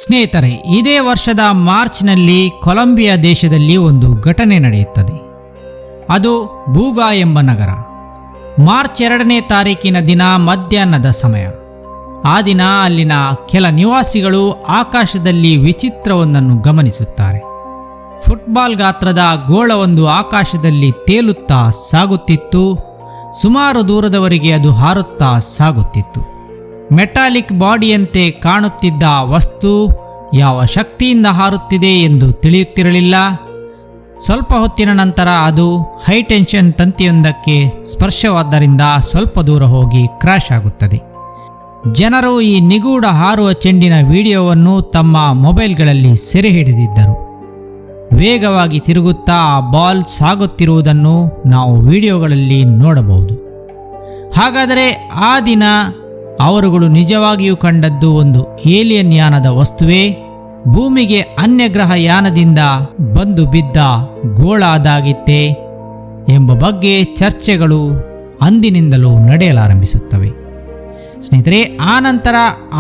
ಸ್ನೇಹಿತರೆ, ಇದೇ ವರ್ಷದ ಮಾರ್ಚ್ನಲ್ಲಿ ಕೊಲಂಬಿಯಾ ದೇಶದಲ್ಲಿ ಒಂದು ಘಟನೆ ನಡೆಯುತ್ತದೆ. ಅದು ಬೂಗಾ ಎಂಬ ನಗರ. ಮಾರ್ಚ್ 2ನೇ ತಾರೀಕಿನ ದಿನ ಮಧ್ಯಾಹ್ನದ ಸಮಯ. ಆ ದಿನ ಅಲ್ಲಿನ ಕೆಲ ನಿವಾಸಿಗಳು ಆಕಾಶದಲ್ಲಿ ವಿಚಿತ್ರವೊಂದನ್ನು ಗಮನಿಸುತ್ತಾರೆ. ಫುಟ್ಬಾಲ್ ಗಾತ್ರದ ಗೋಳವೊಂದು ಆಕಾಶದಲ್ಲಿ ತೇಲುತ್ತಾ ಸಾಗುತ್ತಿತ್ತು. ಸುಮಾರು ದೂರದವರೆಗೆ ಅದು ಹಾರುತ್ತಾ ಸಾಗುತ್ತಿತ್ತು. ಮೆಟಾಲಿಕ್ ಬಾಡಿಯಂತೆ ಕಾಣುತ್ತಿದ್ದ ವಸ್ತು ಯಾವ ಶಕ್ತಿಯಿಂದ ಹಾರುತ್ತಿದೆ ಎಂದು ತಿಳಿಯುತ್ತಿರಲಿಲ್ಲ. ಸ್ವಲ್ಪ ಹೊತ್ತಿನ ನಂತರ ಅದು ಹೈಟೆನ್ಷನ್ ತಂತಿಯೊಂದಕ್ಕೆ ಸ್ಪರ್ಶವಾದ್ದರಿಂದ ಸ್ವಲ್ಪ ದೂರ ಹೋಗಿ ಕ್ರ್ಯಾಶ್ ಆಗುತ್ತದೆ. ಜನರು ಈ ನಿಗೂಢ ಹಾರುವ ಚೆಂಡಿನ ವಿಡಿಯೋವನ್ನು ತಮ್ಮ ಮೊಬೈಲ್ಗಳಲ್ಲಿ ಸೆರೆ ಹಿಡಿದಿದ್ದರು. ವೇಗವಾಗಿ ತಿರುಗುತ್ತಾ ಆ ಬಾಲ್ ಸಾಗುತ್ತಿರುವುದನ್ನು ನಾವು ವಿಡಿಯೋಗಳಲ್ಲಿ ನೋಡಬಹುದು. ಹಾಗಾದರೆ ಆ ದಿನ ಅವರುಗಳು ನಿಜವಾಗಿಯೂ ಕಂಡದ್ದು ಒಂದು ಏಲಿಯನ್ ಯಾನದ ವಸ್ತುವೇ? ಭೂಮಿಗೆ ಅನ್ಯಗ್ರಹ ಯಾನದಿಂದ ಬಂದು ಬಿದ್ದ ಗೋಳಾದಾಗಿತ್ತೇ ಎಂಬ ಬಗ್ಗೆ ಚರ್ಚೆಗಳು ಅಂದಿನಿಂದಲೂ ನಡೆಯಲಾರಂಭಿಸುತ್ತವೆ. ಸ್ನೇಹಿತರೆ, ಆ ನಂತರ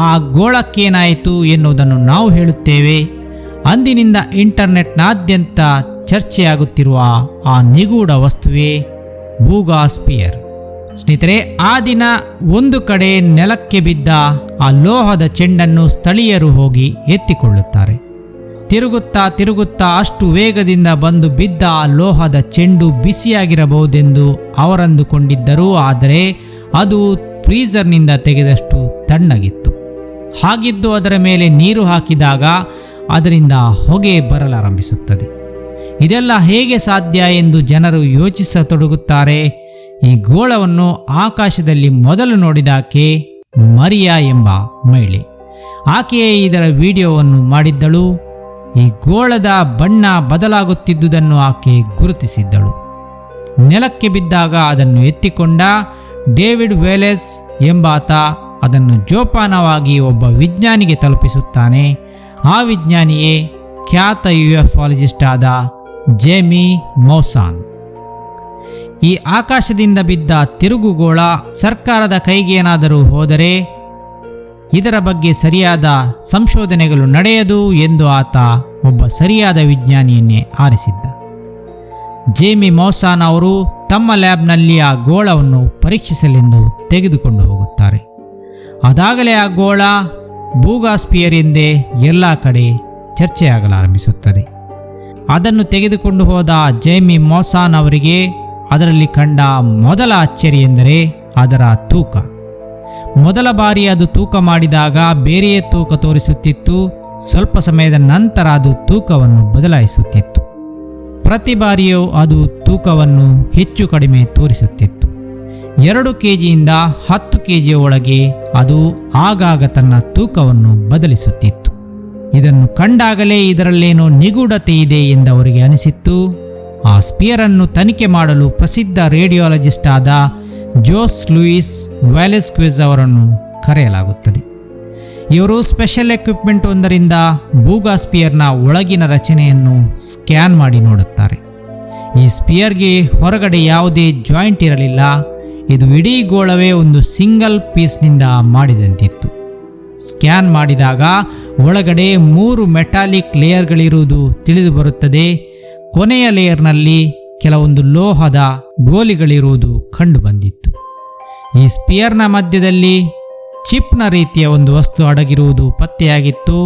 ಆ ಗೋಳಕ್ಕೇನಾಯಿತು ಎನ್ನುವುದನ್ನು ನಾವು ಹೇಳುತ್ತೇವೆ. ಅಂದಿನಿಂದ ಇಂಟರ್ನೆಟ್ನಾದ್ಯಂತ ಚರ್ಚೆಯಾಗುತ್ತಿರುವ ಆ ನಿಗೂಢ ವಸ್ತುವೇ ಬೂಗಾ ಸ್ಪಿಯರ್. ಸ್ನೇಹಿತರೆ, ಆ ದಿನ ಒಂದು ಕಡೆ ನೆಲಕ್ಕೆ ಬಿದ್ದ ಆ ಲೋಹದ ಚೆಂಡನ್ನು ಸ್ಥಳೀಯರು ಹೋಗಿ ಎತ್ತಿಕೊಳ್ಳುತ್ತಾರೆ. ತಿರುಗುತ್ತಾ ತಿರುಗುತ್ತಾ ಅಷ್ಟು ವೇಗದಿಂದ ಬಂದು ಬಿದ್ದ ಆ ಲೋಹದ ಚೆಂಡು ಬಿಸಿಯಾಗಿರಬಹುದೆಂದು ಅವರಂದುಕೊಂಡಿದ್ದರು. ಆದರೆ ಅದು ಫ್ರೀಜರ್ನಿಂದ ತೆಗೆದಷ್ಟು ತಣ್ಣಗಿತ್ತು. ಹಾಗಿದ್ದು ಅದರ ಮೇಲೆ ನೀರು ಹಾಕಿದಾಗ ಅದರಿಂದ ಹೊಗೆ ಬರಲಾರಂಭಿಸುತ್ತದೆ. ಇದೆಲ್ಲ ಹೇಗೆ ಸಾಧ್ಯ ಎಂದು ಜನರು ಯೋಚಿಸತೊಡಗುತ್ತಾರೆ. ಈ ಗೋಳವನ್ನು ಆಕಾಶದಲ್ಲಿ ಮೊದಲು ನೋಡಿದಾಕೆ ಮರಿಯಾ ಎಂಬ ಮಹಿಳೆ. ಆಕೆಯೇ ಇದರ ವಿಡಿಯೋವನ್ನು ಮಾಡಿದ್ದಳು. ಈ ಗೋಳದ ಬಣ್ಣ ಬದಲಾಗುತ್ತಿದ್ದುದನ್ನು ಆಕೆ ಗುರುತಿಸಿದ್ದಳು. ನೆಲಕ್ಕೆ ಬಿದ್ದಾಗ ಅದನ್ನು ಎತ್ತಿಕೊಂಡ ಡೇವಿಡ್ ವೇಲೆಸ್ ಎಂಬಾತ ಅದನ್ನು ಜೋಪಾನವಾಗಿ ಒಬ್ಬ ವಿಜ್ಞಾನಿಗೆ ತಲುಪಿಸುತ್ತಾನೆ. ಆ ವಿಜ್ಞಾನಿಯೇ ಖ್ಯಾತ ಯುಎಫಾಲಜಿಸ್ಟ್ ಆದ ಜೇಮಿ ಮೌಸಾನ್. ಈ ಆಕಾಶದಿಂದ ಬಿದ್ದ ತಿರುಗುಗೋಳ ಸರ್ಕಾರದ ಕೈಗೇನಾದರೂ ಹೋದರೆ ಇದರ ಬಗ್ಗೆ ಸರಿಯಾದ ಸಂಶೋಧನೆಗಳು ನಡೆಯದು ಎಂದು ಆತ ಒಬ್ಬ ಸರಿಯಾದ ವಿಜ್ಞಾನಿಯನ್ನೇ ಆರಿಸಿದ್ದ. ಜೇಮಿ ಮೌಸಾನ್ ಅವರು ತಮ್ಮ ಲ್ಯಾಬ್ನಲ್ಲಿ ಆ ಗೋಳವನ್ನು ಪರೀಕ್ಷಿಸಲೆಂದು ತೆಗೆದುಕೊಂಡು ಹೋಗುತ್ತಾರೆ. ಅದಾಗಲೇ ಆ ಗೋಳ ಬೂಗಾ ಸ್ಪಿಯರ್ ಎಂದೇ ಎಲ್ಲ ಕಡೆ ಚರ್ಚೆಯಾಗಲಾರಂಭಿಸುತ್ತದೆ. ಅದನ್ನು ತೆಗೆದುಕೊಂಡು ಹೋದ ಜೇಮಿ ಮೌಸಾನ್ ಅವರಿಗೆ ಅದರಲ್ಲಿ ಕಂಡ ಮೊದಲ ಅಚ್ಚರಿ ಎಂದರೆ ಅದರ ತೂಕ. ಮೊದಲ ಬಾರಿ ಅದು ತೂಕ ಮಾಡಿದಾಗ ಬೇರೆಯೇ ತೂಕ ತೋರಿಸುತ್ತಿತ್ತು. ಸ್ವಲ್ಪ ಸಮಯದ ನಂತರ ಅದು ತೂಕವನ್ನು ಬದಲಾಯಿಸುತ್ತಿತ್ತು. ಪ್ರತಿ ಬಾರಿಯೂ ಅದು ತೂಕವನ್ನು ಹೆಚ್ಚು ಕಡಿಮೆ ತೋರಿಸುತ್ತಿತ್ತು. 2 ಕೆಜಿಯಿಂದ 10 ಕೆಜಿಯ ಒಳಗೆ ಅದು ಆಗಾಗ ತನ್ನ ತೂಕವನ್ನು ಬದಲಿಸುತ್ತಿತ್ತು. ಇದನ್ನು ಕಂಡಾಗಲೇ ಇದರಲ್ಲೇನೋ ನಿಗೂಢತೆ ಇದೆ ಎಂದವರಿಗೆ ಅನಿಸಿತ್ತು. ಆ ಸ್ಪಿಯರನ್ನು ತನಿಖೆ ಮಾಡಲು ಪ್ರಸಿದ್ಧ ರೇಡಿಯಾಲಜಿಸ್ಟ್ ಆದ ಜೋಸ್ ಲೂಯಿಸ್ ವ್ಯಾಲೆಸ್ಕ್ವಿಜ್ ಅವರನ್ನು ಕರೆಯಲಾಗುತ್ತದೆ. ಇವರು ಸ್ಪೆಷಲ್ ಎಕ್ವಿಪ್ಮೆಂಟ್ ಒಂದರಿಂದ ಬೂಗಾ ಸ್ಪಿಯರ್ನ ಒಳಗಿನ ರಚನೆಯನ್ನು ಸ್ಕ್ಯಾನ್ ಮಾಡಿ ನೋಡುತ್ತಾರೆ. ಈ ಸ್ಪಿಯರ್ಗೆ ಹೊರಗಡೆ ಯಾವುದೇ ಜಾಯಿಂಟ್ ಇರಲಿಲ್ಲ. ಇದು ಇಡೀ ಗೋಳವೇ ಒಂದು ಸಿಂಗಲ್ ಪೀಸ್ನಿಂದ ಮಾಡಿದಂತಿತ್ತು. ಸ್ಕ್ಯಾನ್ ಮಾಡಿದಾಗ ಒಳಗಡೆ 3 ಮೆಟಾಲಿಕ್ ಲೇಯರ್ಗಳಿರುವುದು ತಿಳಿದು ಬರುತ್ತದೆ. ಕೊನೆಯ ಲೇಯರ್ನಲ್ಲಿ ಕೆಲವೊಂದು ಲೋಹದ ಗೋಲಿಗಳಿರುವುದು ಕಂಡುಬಂದಿತ್ತು. ಈ ಸ್ಪಿಯರ್ನ ಮಧ್ಯದಲ್ಲಿ ಚಿಪ್ನ ರೀತಿಯ ಒಂದು ವಸ್ತು ಅಡಗಿರುವುದು ಪತ್ತೆಯಾಗಿತ್ತು.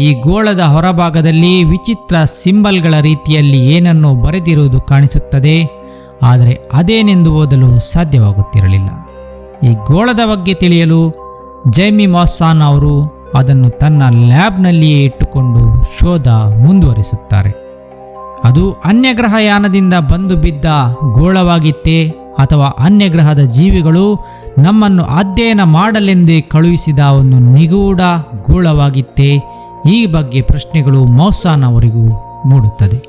ಈ ಗೋಳದ ಹೊರಭಾಗದಲ್ಲಿ ವಿಚಿತ್ರ ಸಿಂಬಲ್ಗಳ ರೀತಿಯಲ್ಲಿ ಏನನ್ನೋ ಬರೆದಿರುವುದು ಕಾಣಿಸುತ್ತದೆ. ಆದರೆ ಅದೇನೆಂದು ಓದಲು ಸಾಧ್ಯವಾಗುತ್ತಿರಲಿಲ್ಲ. ಈ ಗೋಳದ ಬಗ್ಗೆ ತಿಳಿಯಲು ಜೇಮಿ ಮೌಸಾನ್ ಅವರು ಅದನ್ನು ತನ್ನ ಲ್ಯಾಬ್ನಲ್ಲಿಯೇ ಇಟ್ಟುಕೊಂಡು ಶೋಧ ಮುಂದುವರಿಸುತ್ತಾರೆ. ಅದು ಅನ್ಯಗ್ರಹ ಯಾನದಿಂದ ಬಂದು ಬಿದ್ದ ಗೋಳವಾಗಿತ್ತೇ ಅಥವಾ ಅನ್ಯಗ್ರಹದ ಜೀವಿಗಳು ನಮ್ಮನ್ನು ಅಧ್ಯಯನ ಮಾಡಲೆಂದೇ ಕಳುಹಿಸಿದ ಒಂದು ನಿಗೂಢ ಗೋಳವಾಗಿತ್ತೇ? ಈ ಬಗ್ಗೆ ಪ್ರಶ್ನೆಗಳು ಮೌಸಾನ್ ಅವರಿಗೂ ಮೂಡುತ್ತದೆ.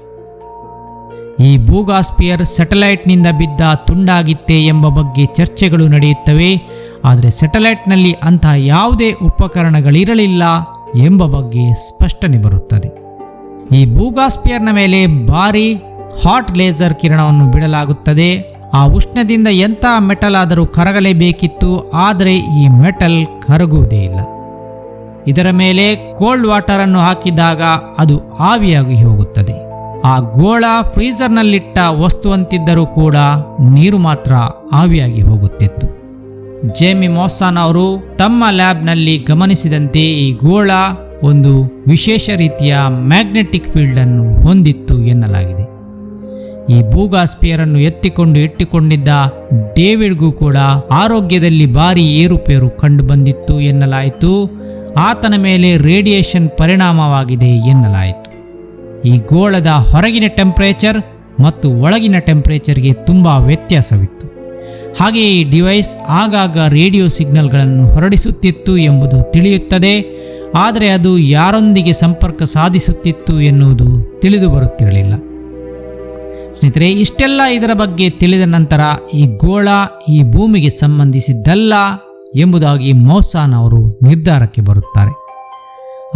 ಈ ಬೂಗಾ ಸ್ಪಿಯರ್ ಸ್ಯಾಟಲೈಟ್ನಿಂದ ಬಿದ್ದ ತುಂಡಾಗಿತ್ತೇ ಎಂಬ ಬಗ್ಗೆ ಚರ್ಚೆಗಳು ನಡೆಯುತ್ತವೆ. ಆದರೆ ಸ್ಯಾಟಲೈಟ್ನಲ್ಲಿ ಅಂತಹ ಯಾವುದೇ ಉಪಕರಣಗಳಿರಲಿಲ್ಲ ಎಂಬ ಬಗ್ಗೆ ಸ್ಪಷ್ಟನೆ ಬರುತ್ತದೆ. ಈ ಬೂಗಾ ಸ್ಪಿಯರ್ನ ಮೇಲೆ ಭಾರಿ ಹಾಟ್ ಲೇಸರ್ ಕಿರಣವನ್ನು ಬಿಡಲಾಗುತ್ತದೆ. ಆ ಉಷ್ಣದಿಂದ ಎಂಥ ಮೆಟಲ್ ಆದರೂ ಕರಗಲೇಬೇಕಿತ್ತು. ಆದರೆ ಈ ಮೆಟಲ್ ಕರಗುವುದೇ ಇಲ್ಲ. ಇದರ ಮೇಲೆ ಕೋಲ್ಡ್ ವಾಟರನ್ನು ಹಾಕಿದಾಗ ಅದು ಆವಿಯಾಗಿ ಹೋಗುತ್ತದೆ. ಆ ಗೋಳ ಫ್ರೀಜರ್ನಲ್ಲಿಟ್ಟ ವಸ್ತುವಂತಿದ್ದರೂ ಕೂಡ ನೀರು ಮಾತ್ರ ಆವಿಯಾಗಿ ಹೋಗುತ್ತಿತ್ತು. ಜೇಮಿ ಮೌಸಾನ್ ಅವರು ತಮ್ಮ ಲ್ಯಾಬ್ನಲ್ಲಿ ಗಮನಿಸಿದಂತೆ ಈ ಗೋಳ ಒಂದು ವಿಶೇಷ ರೀತಿಯ ಮ್ಯಾಗ್ನೆಟಿಕ್ ಫೀಲ್ಡ್ ಅನ್ನು ಹೊಂದಿತ್ತು ಎನ್ನಲಾಗಿದೆ. ಈ ಬೂಗಾಸ್ಪಿಯರ್ ಅನ್ನು ಎತ್ತಿಕೊಂಡು ಇಟ್ಟುಕೊಂಡಿದ್ದ ಡೇವಿಡ್ಗೂ ಕೂಡ ಆರೋಗ್ಯದಲ್ಲಿ ಭಾರಿ ಏರುಪೇರು ಕಂಡುಬಂದಿತ್ತು ಎನ್ನಲಾಯಿತು. ಆತನ ಮೇಲೆ ರೇಡಿಯೇಷನ್ ಪರಿಣಾಮವಾಗಿದೆ ಎನ್ನಲಾಯಿತು. ಈ ಗೋಳದ ಹೊರಗಿನ ಟೆಂಪರೇಚರ್ ಮತ್ತು ಒಳಗಿನ ಟೆಂಪರೇಚರ್ಗೆ ತುಂಬ ವ್ಯತ್ಯಾಸವಿತ್ತು. ಹಾಗೆಯೇ ಈ ಡಿವೈಸ್ ಆಗಾಗ ರೇಡಿಯೋ ಸಿಗ್ನಲ್ಗಳನ್ನು ಹೊರಡಿಸುತ್ತಿತ್ತು ಎಂಬುದು ತಿಳಿಯುತ್ತದೆ. ಆದರೆ ಅದು ಯಾರೊಂದಿಗೆ ಸಂಪರ್ಕ ಸಾಧಿಸುತ್ತಿತ್ತು ಎನ್ನುವುದು ತಿಳಿದು ಬರುತ್ತಿರಲಿಲ್ಲ. ಸ್ನೇಹಿತರೆ, ಇಷ್ಟೆಲ್ಲ ಇದರ ಬಗ್ಗೆ ತಿಳಿದ ನಂತರ ಈ ಗೋಳ ಈ ಭೂಮಿಗೆ ಸಂಬಂಧಿಸಿದ್ದಲ್ಲ ಎಂಬುದಾಗಿ ಮೌಸಾನ್ ಅವರು ನಿರ್ಧಾರಕ್ಕೆ ಬರುತ್ತಾರೆ.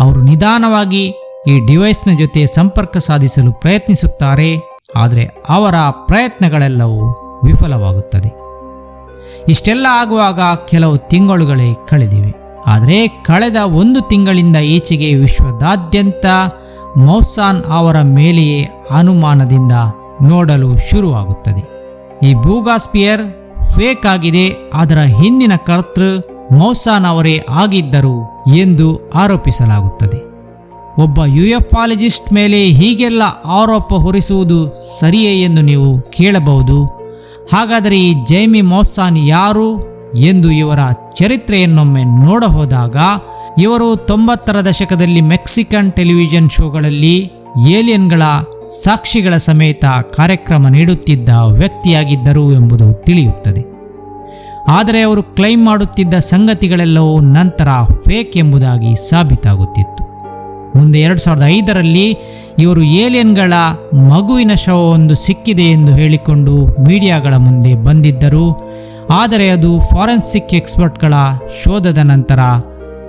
ಅವರು ನಿಧಾನವಾಗಿ ಈ ಡಿವೈಸ್ನ ಜೊತೆ ಸಂಪರ್ಕ ಸಾಧಿಸಲು ಪ್ರಯತ್ನಿಸುತ್ತಾರೆ. ಆದರೆ ಅವರ ಪ್ರಯತ್ನಗಳೆಲ್ಲವೂ ವಿಫಲವಾಗುತ್ತದೆ. ಇಷ್ಟೆಲ್ಲ ಆಗುವಾಗ ಕೆಲವು ತಿಂಗಳುಗಳೇ ಕಳೆದಿವೆ. ಆದರೆ ಕಳೆದ 1 ತಿಂಗಳಿಂದ ಈಚೆಗೆ ವಿಶ್ವದಾದ್ಯಂತ ಮೌಸಾನ್ ಅವರ ಮೇಲೆಯೇ ಅನುಮಾನದಿಂದ ನೋಡಲು ಶುರುವಾಗುತ್ತದೆ. ಈ ಬೂಗಾಸ್ಪಿಯರ್ ಫೇಕ್ ಆಗಿದೆ, ಅದರ ಹಿಂದಿನ ಕರ್ತೃ ಮೌಸಾನ್ ಅವರೇ ಆಗಿದ್ದರು ಎಂದು ಆರೋಪಿಸಲಾಗುತ್ತದೆ. ಒಬ್ಬ ಯುಎಫಾಲಜಿಸ್ಟ್ ಮೇಲೆ ಹೀಗೆಲ್ಲ ಆರೋಪ ಹೊರಿಸುವುದು ಸರಿಯೇ ಎಂದು ನೀವು ಕೇಳಬಹುದು. ಹಾಗಾದರೆ ಈ ಜೇಮಿ ಮೌಸಾನ್ ಯಾರು ಎಂದು ಇವರ ಚರಿತ್ರೆಯನ್ನೊಮ್ಮೆ ನೋಡಹೋದಾಗ, ಇವರು 90ರ ದಶಕದಲ್ಲಿ ಮೆಕ್ಸಿಕನ್ ಟೆಲಿವಿಷನ್ ಶೋಗಳಲ್ಲಿ ಏಲಿಯನ್ಗಳ ಸಾಕ್ಷಿಗಳ ಸಮೇತ ಕಾರ್ಯಕ್ರಮ ನೀಡುತ್ತಿದ್ದ ವ್ಯಕ್ತಿಯಾಗಿದ್ದರು ಎಂಬುದು ತಿಳಿಯುತ್ತದೆ. ಆದರೆ ಅವರು ಕ್ಲೈಮ್ ಮಾಡುತ್ತಿದ್ದ ಸಂಗತಿಗಳೆಲ್ಲವೂ ನಂತರ ಫೇಕ್ ಎಂಬುದಾಗಿ ಸಾಬೀತಾಗುತ್ತಿತ್ತು. ಮುಂದೆ 2005ರಲ್ಲಿ ಇವರು ಏಲಿಯನ್ಗಳ ಮಗುವಿನ ಶವವೊಂದು ಸಿಕ್ಕಿದೆ ಎಂದು ಹೇಳಿಕೊಂಡು ಮೀಡಿಯಾಗಳ ಮುಂದೆ ಬಂದಿದ್ದರು. ಆದರೆ ಅದು ಫಾರೆನ್ಸಿಕ್ ಎಕ್ಸ್ಪರ್ಟ್ಗಳ ಶೋಧದ ನಂತರ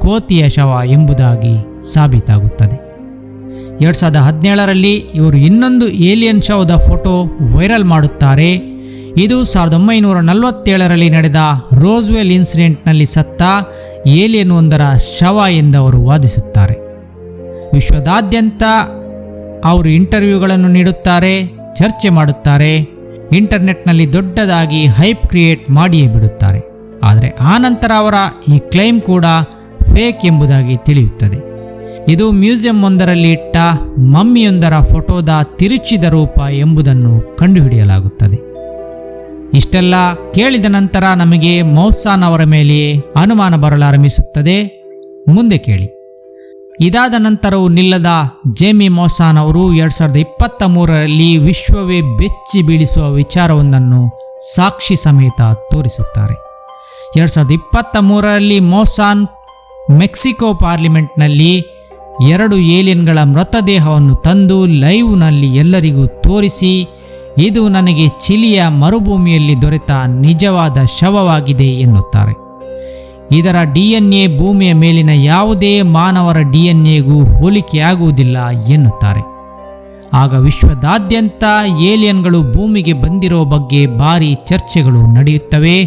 ಕೋತಿಯ ಶವ ಎಂಬುದಾಗಿ ಸಾಬೀತಾಗುತ್ತದೆ. 2017ರಲ್ಲಿ ಇವರು ಇನ್ನೊಂದು ಏಲಿಯನ್ ಶವದ ಫೋಟೋ ವೈರಲ್ ಮಾಡುತ್ತಾರೆ. ಇದು 1947ರಲ್ಲಿ ನಡೆದ ರೋಸ್ವೆಲ್ ಇನ್ಸಿಡೆಂಟ್ನಲ್ಲಿ ಸತ್ತ ಏಲಿಯನ್ ಒಂದರ ಶವ ಎಂದವರು ವಾದಿಸುತ್ತಾರೆ. ವಿಶ್ವದಾದ್ಯಂತ ಅವರು ಇಂಟರ್ವ್ಯೂಗಳನ್ನು ನೀಡುತ್ತಾರೆ, ಚರ್ಚೆ ಮಾಡುತ್ತಾರೆ, ಇಂಟರ್ನೆಟ್ನಲ್ಲಿ ದೊಡ್ಡದಾಗಿ ಹೈಪ್ ಕ್ರಿಯೇಟ್ ಮಾಡಿಯೇ ಬಿಡುತ್ತಾರೆ. ಆದರೆ ಆನಂತರ ಅವರ ಈ ಕ್ಲೈಮ್ ಕೂಡ ಫೇಕ್ ಎಂಬುದಾಗಿ ತಿಳಿಯುತ್ತದೆ. ಇದು ಮ್ಯೂಸಿಯಂ ಒಂದರಲ್ಲಿ ಇಟ್ಟ ಮಮ್ಮಿಯೊಂದರ ಫೋಟೋದ ತಿರುಚಿದ ರೂಪ ಎಂಬುದನ್ನು ಕಂಡುಹಿಡಿಯಲಾಗುತ್ತದೆ. ಇಷ್ಟೆಲ್ಲ ಕೇಳಿದ ನಂತರ ನಮಗೆ ಮೌಸಾನ್ ಅವರ ಮೇಲೆಯೇ ಅನುಮಾನ ಬರಲಾರಂಭಿಸುತ್ತದೆ. ಮುಂದೆ ಕೇಳಿ. ಇದಾದ ನಂತರವೂ ನಿಲ್ಲದ ಜೇಮಿ ಮೌಸಾನ್ ಅವರು 2023ರಲ್ಲಿ ವಿಶ್ವವೇ ಬೆಚ್ಚಿ ಬೀಳಿಸುವ ವಿಚಾರವೊಂದನ್ನು ಸಾಕ್ಷಿ ಸಮೇತ ತೋರಿಸುತ್ತಾರೆ. 2023ರಲ್ಲಿ ಮೌಸಾನ್ ಮೆಕ್ಸಿಕೋ ಪಾರ್ಲಿಮೆಂಟ್ನಲ್ಲಿ 2 ಏಲಿಯನ್ಗಳ ಮೃತದೇಹವನ್ನು ತಂದು ಲೈವ್ನಲ್ಲಿ ಎಲ್ಲರಿಗೂ ತೋರಿಸಿ, ಇದು ನನಗೆ ಚಿಲಿಯ ಮರುಭೂಮಿಯಲ್ಲಿ ದೊರೆತ ನಿಜವಾದ ಶವವಾಗಿದೆ ಎನ್ನುತ್ತಾರೆ. ಇದರ DNA ಭೂಮಿಯ ಮೇಲಿನ ಯಾವುದೇ ಮಾನವರ DNAಗೂ ಹೋಲಿಕೆಯಾಗುವುದಿಲ್ಲ ಎನ್ನುತ್ತಾರೆ. ಆಗ ವಿಶ್ವದಾದ್ಯಂತ ಏಲಿಯನ್ಗಳು ಭೂಮಿಗೆ ಬಂದಿರೋ ಬಗ್ಗೆ ಭಾರಿ ಚರ್ಚೆಗಳು ನಡೆಯುತ್ತವೆ.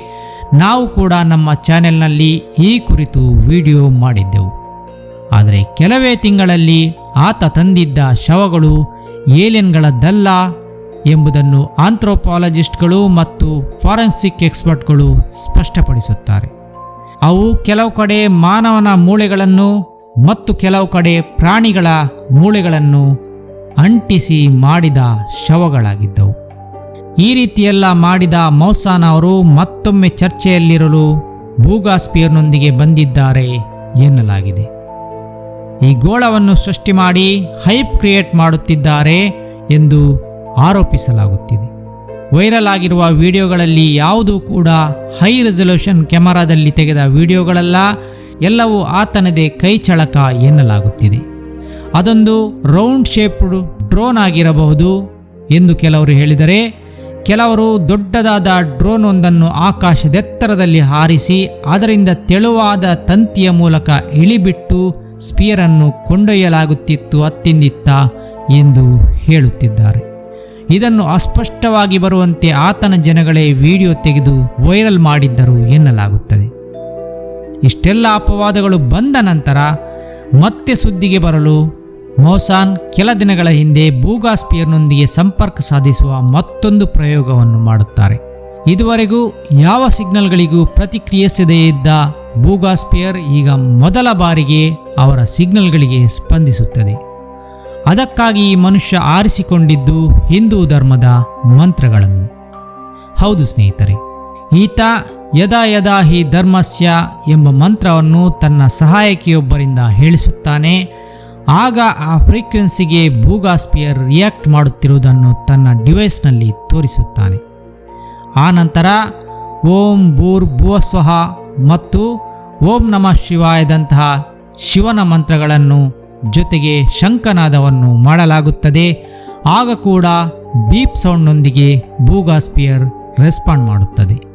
ನಾವು ಕೂಡ ನಮ್ಮ ಚಾನೆಲ್ನಲ್ಲಿ ಈ ಕುರಿತು ವಿಡಿಯೋ ಮಾಡಿದ್ದೆವು. ಆದರೆ ಕೆಲವೇ ತಿಂಗಳಲ್ಲಿ ಆತ ತಂದಿದ್ದ ಶವಗಳು ಏಲಿಯನ್ಗಳದ್ದಲ್ಲ ಎಂಬುದನ್ನು ಆಂಥ್ರೋಪಾಲಜಿಸ್ಟ್ಗಳು ಮತ್ತು ಫಾರೆನ್ಸಿಕ್ ಎಕ್ಸ್ಪರ್ಟ್ಗಳು ಸ್ಪಷ್ಟಪಡಿಸುತ್ತಾರೆ. ಅವು ಕೆಲವು ಕಡೆ ಮಾನವನ ಮೂಳೆಗಳನ್ನು ಮತ್ತು ಕೆಲವು ಕಡೆ ಪ್ರಾಣಿಗಳ ಮೂಳೆಗಳನ್ನು ಅಂಟಿಸಿ ಮಾಡಿದ ಶವಗಳಾಗಿದ್ದವು. ಈ ರೀತಿಯೆಲ್ಲ ಮಾಡಿದ ಮೌಸಾನ್ ಅವರು ಮತ್ತೊಮ್ಮೆ ಚರ್ಚೆಯಲ್ಲಿರಲು ಬೂಗಾಸ್ಪಿಯರ್ನೊಂದಿಗೆ ಬಂದಿದ್ದಾರೆ ಎನ್ನಲಾಗಿದೆ. ಈ ಗೋಳವನ್ನು ಸೃಷ್ಟಿ ಮಾಡಿ ಹೈಪ್ ಕ್ರಿಯೇಟ್ ಮಾಡುತ್ತಿದ್ದಾರೆ ಎಂದು ಆರೋಪಿಸಲಾಗುತ್ತಿದೆ. ವೈರಲ್ ಆಗಿರುವ ವಿಡಿಯೋಗಳಲ್ಲಿ ಯಾವುದೂ ಕೂಡ ಹೈ ರೆಸಲ್ಯೂಷನ್ ಕ್ಯಾಮರಾದಲ್ಲಿ ತೆಗೆದ ವಿಡಿಯೋಗಳಲ್ಲ, ಎಲ್ಲವೂ ಆತನದೇ ಕೈ ಚಳಕ ಎನ್ನಲಾಗುತ್ತಿದೆ. ಅದೊಂದು ರೌಂಡ್ ಶೇಪ್ಡ್ ಡ್ರೋನ್ ಆಗಿರಬಹುದು ಎಂದು ಕೆಲವರು ಹೇಳಿದರೆ, ಕೆಲವರು ದೊಡ್ಡದಾದ ಡ್ರೋನ್ ಒಂದನ್ನು ಆಕಾಶದೆತ್ತರದಲ್ಲಿ ಹಾರಿಸಿ ಅದರಿಂದ ತೆಳುವಾದ ತಂತಿಯ ಮೂಲಕ ಇಳಿಬಿಟ್ಟು ಸ್ಪಿಯರನ್ನು ಕೊಂಡೊಯ್ಯಲಾಗುತ್ತಿತ್ತು ಅತ್ತಿಂದಿತ್ತ ಎಂದು ಹೇಳುತ್ತಿದ್ದಾರೆ. ಇದನ್ನು ಅಸ್ಪಷ್ಟವಾಗಿ ಬರುವಂತೆ ಆತನ ಜನಗಳೇ ವಿಡಿಯೋ ತೆಗೆದು ವೈರಲ್ ಮಾಡಿದ್ದರು ಎನ್ನಲಾಗುತ್ತದೆ. ಇಷ್ಟೆಲ್ಲ ಅಪವಾದಗಳು ಬಂದ ನಂತರ ಮತ್ತೆ ಸುದ್ದಿಗೆ ಬರಲು ಮೋಸಾನ್ ಕೆಲ ದಿನಗಳ ಹಿಂದೆ ಬೂಗಾಸ್ಪಿಯರ್ನೊಂದಿಗೆ ಸಂಪರ್ಕ ಸಾಧಿಸುವ ಮತ್ತೊಂದು ಪ್ರಯೋಗವನ್ನು ಮಾಡುತ್ತಾರೆ. ಇದುವರೆಗೂ ಯಾವ ಸಿಗ್ನಲ್ಗಳಿಗೂ ಪ್ರತಿಕ್ರಿಯಿಸದೇ ಇದ್ದ ಬೂಗಾಸ್ಪಿಯರ್ ಈಗ ಮೊದಲ ಬಾರಿಗೆ ಅವರ ಸಿಗ್ನಲ್ಗಳಿಗೆ ಸ್ಪಂದಿಸುತ್ತದೆ. ಅದಕ್ಕಾಗಿ ಈ ಮನುಷ್ಯ ಆರಿಸಿಕೊಂಡಿದ್ದು ಹಿಂದೂ ಧರ್ಮದ ಮಂತ್ರಗಳನ್ನು. ಹೌದು ಸ್ನೇಹಿತರೆ, ಈತ ಯದಾ ಯದಾ ಹಿ ಧರ್ಮಸ್ಯ ಎಂಬ ಮಂತ್ರವನ್ನು ತನ್ನ ಸಹಾಯಕಿಯೊಬ್ಬರಿಂದ ಹೇಳಿಸುತ್ತಾನೆ. ಆಗ ಆ ಫ್ರೀಕ್ವೆನ್ಸಿಗೆ ಬೂಗಾಸ್ಪಿಯರ್ ರಿಯಾಕ್ಟ್ ಮಾಡುತ್ತಿರುವುದನ್ನು ತನ್ನ ಡಿವೈಸ್ನಲ್ಲಿ ತೋರಿಸುತ್ತಾನೆ. ಆನಂತರ ಓಂ ಭೂರ್ ಭುವಸ್ವಹ ಮತ್ತು ಓಂ ನಮಃ ಶಿವಾಯದಂತಹ ಶಿವನ ಮಂತ್ರಗಳನ್ನು ಜೊತೆಗೆ ಶಂಖನಾದವನ್ನು ಮಾಡಲಾಗುತ್ತದೆ. ಆಗ ಕೂಡ ಬೀಪ್ ಸೌಂಡ್ನೊಂದಿಗೆ ಬೂಗಾಸ್ಪಿಯರ್ ರೆಸ್ಪಾಂಡ್ ಮಾಡುತ್ತದೆ.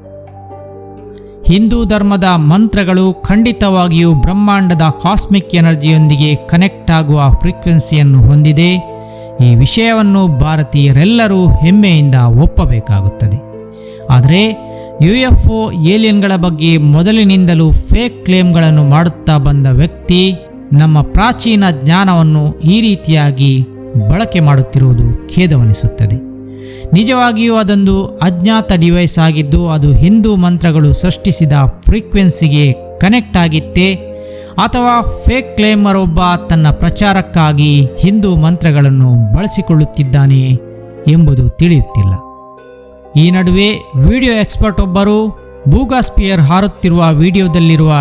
ಹಿಂದೂ ಧರ್ಮದ ಮಂತ್ರಗಳು ಖಂಡಿತವಾಗಿಯೂ ಬ್ರಹ್ಮಾಂಡದ ಕಾಸ್ಮಿಕ್ ಎನರ್ಜಿಯೊಂದಿಗೆ ಕನೆಕ್ಟ್ ಆಗುವ ಫ್ರೀಕ್ವೆನ್ಸಿಯನ್ನು ಹೊಂದಿದೆ. ಈ ವಿಷಯವನ್ನು ಭಾರತೀಯರೆಲ್ಲರೂ ಹೆಮ್ಮೆಯಿಂದ ಒಪ್ಪಬೇಕಾಗುತ್ತದೆ. ಆದರೆ UFO ಏಲಿಯನ್ಗಳ ಬಗ್ಗೆ ಮೊದಲಿನಿಂದಲೂ ಫೇಕ್ ಕ್ಲೇಮ್ಗಳನ್ನು ಮಾಡುತ್ತಾ ಬಂದ ವ್ಯಕ್ತಿ ನಮ್ಮ ಪ್ರಾಚೀನ ಜ್ಞಾನವನ್ನು ಈ ರೀತಿಯಾಗಿ ಬಳಕೆ ಮಾಡುತ್ತಿರುವುದು ಖೇದವೆನಿಸುತ್ತದೆ. ನಿಜವಾಗಿಯೂ ಅದೊಂದು ಅಜ್ಞಾತ ಡಿವೈಸ್ ಆಗಿದ್ದು ಅದು ಹಿಂದೂ ಮಂತ್ರಗಳು ಸೃಷ್ಟಿಸಿದ ಫ್ರೀಕ್ವೆನ್ಸಿಗೆ ಕನೆಕ್ಟ್ ಆಗಿತ್ತೇ ಅಥವಾ ಫೇಕ್ ಕ್ಲೇಮರ್ ಒಬ್ಬ ತನ್ನ ಪ್ರಚಾರಕ್ಕಾಗಿ ಹಿಂದೂ ಮಂತ್ರಗಳನ್ನು ಬಳಸಿಕೊಳ್ಳುತ್ತಿದ್ದಾನೆ ಎಂಬುದು ತಿಳಿಯುತ್ತಿಲ್ಲ. ಈ ನಡುವೆ ವಿಡಿಯೋ ಎಕ್ಸ್ಪರ್ಟ್ ಒಬ್ಬರು ಬೂಗಾಸ್ಪಿಯರ್ ಹಾರುತ್ತಿರುವ ವಿಡಿಯೋದಲ್ಲಿರುವ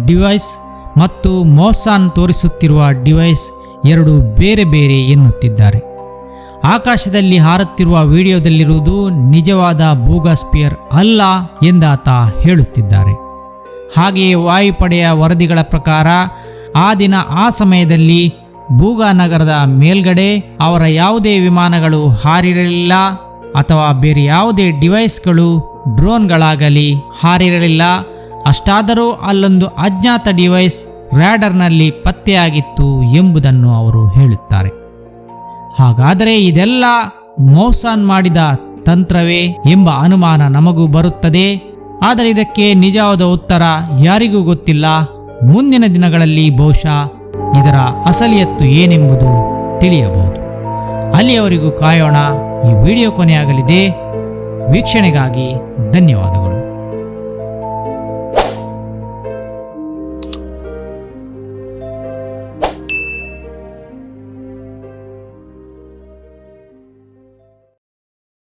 ಡಿವೈಸ್ ಮತ್ತು ಮೋಸಾನ್ ತೋರಿಸುತ್ತಿರುವ ಡಿವೈಸ್ ಎರಡು ಬೇರೆ ಬೇರೆ ಎನ್ನುತ್ತಿದ್ದಾರೆ. ಆಕಾಶದಲ್ಲಿ ಹಾರುತ್ತಿರುವ ವಿಡಿಯೋದಲ್ಲಿರುವುದು ನಿಜವಾದ ಬೂಗಾಸ್ಪಿಯರ್ ಅಲ್ಲ ಎಂದಾತ ಹೇಳುತ್ತಿದ್ದಾರೆ. ಹಾಗೆಯೇ ವಾಯುಪಡೆಯ ವರದಿಗಳ ಪ್ರಕಾರ ಆ ದಿನ ಆ ಸಮಯದಲ್ಲಿ ಬೂಗಾ ನಗರದ ಮೇಲ್ಗಡೆ ಅವರ ಯಾವುದೇ ವಿಮಾನಗಳು ಹಾರಿರಲಿಲ್ಲ ಅಥವಾ ಬೇರೆ ಯಾವುದೇ ಡಿವೈಸ್ಗಳು ಡ್ರೋನ್ಗಳಾಗಲಿ ಹಾರಿರಲಿಲ್ಲ. ಅಷ್ಟಾದರೂ ಅಲ್ಲೊಂದು ಅಜ್ಞಾತ ಡಿವೈಸ್ ರ್ಯಾಡರ್ನಲ್ಲಿ ಪತ್ತೆಯಾಗಿತ್ತು ಎಂಬುದನ್ನು ಅವರು ಹೇಳುತ್ತಾರೆ. ಹಾಗಾದರೆ ಇದೆಲ್ಲ ಮೋಸಾನ್ ಮಾಡಿದ ತಂತ್ರವೇ ಎಂಬ ಅನುಮಾನ ನಮಗೂ ಬರುತ್ತದೆ. ಆದರೆ ಇದಕ್ಕೆ ನಿಜವಾದ ಉತ್ತರ ಯಾರಿಗೂ ಗೊತ್ತಿಲ್ಲ. ಮುಂದಿನ ದಿನಗಳಲ್ಲಿ ಬಹುಶಃ ಇದರ ಅಸಲಿಯತ್ತು ಏನೆಂಬುದು ತಿಳಿಯಬಹುದು. ಅಲ್ಲಿಯವರೆಗೂ ಕಾಯೋಣ. ಈ ವಿಡಿಯೋ ಕೊನೆಯಾಗಲಿದೆ. ವೀಕ್ಷಣೆಗಾಗಿ ಧನ್ಯವಾದಗಳು.